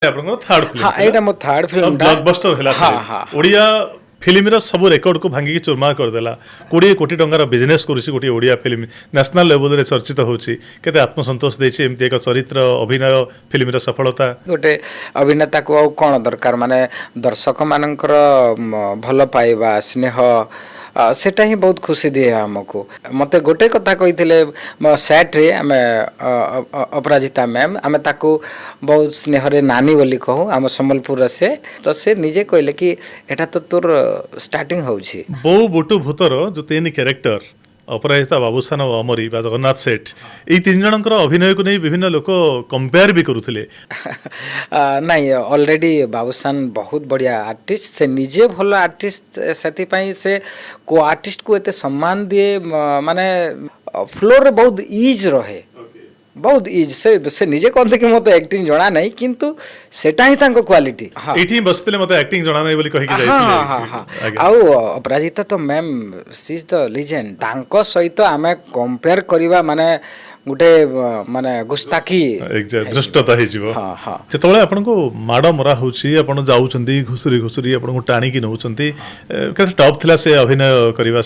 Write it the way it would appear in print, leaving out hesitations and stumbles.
आपनकर third film हाँ एटा मो थर्ड फिल्म ब्लॉकबस्टर हैला हाँ हाँ ओडिया फिल्म रो सब रेकॉर्ड को भांगी चुरमार कर देला 20 कोटी टंकार बिजनेस करूची गोटे ओडिया फिल्म नेशनल लेवल रे चर्चित होची केते आत्मसंतोष देछि एमती एक चरित्र अभिनय फिल्म रो सफलता गोटे अभिनेता को आउ कौन दरकार माने दर्शक मानकर भल पाइबा स्नेह सेटा ही बहुत खुशी दिए हमको मते गोटे कथा कहिथिले सेट रे आमे अपराजिता मैम आमे ताको बहुत स्नेह रे नानी बोली कहू आम संबलपुर से तो से निजे कहले कि एटा तो तोर स्टार्टिंग होउछि बो बोटू भूतर जो तीन कैरेक्टर अपराजिता बाबूसान और अमरी बा जगन्नाथ सेठ ये तीन जनकर अभिनय को नहीं विभिन्न लोक कंपेयर भी करुथिले नहीं ऑलरेडी बाबूसान बहुत बढ़िया आर्टिस्ट से निजे भल आर्टिस्ट से से को आर्टिस्ट को एते सम्मान दिए माने फ्लोर रे बहुत इज रहे बहुत इज से निजे कहते कि मते एक्टिंग जणा नहीं किंतु सेटा ही तांको क्वालिटी हां एठी बसतले मते एक्टिंग जणा नहीं बोली कहि कि जाइथिले हां हां हां आउ अपराजिता तो ma'am she is the legend तांको सहित आमे कंपेयर करिवा माने गुटे माने गुस्ताखी दृष्टता हे जीव हां हां जेतबळे आपन को माड मरा होची आपन जाउचंदी घुसुरी घुसुरी आपन को टाणी की नउचंती केते टॉप थिला से अभिनय करिवा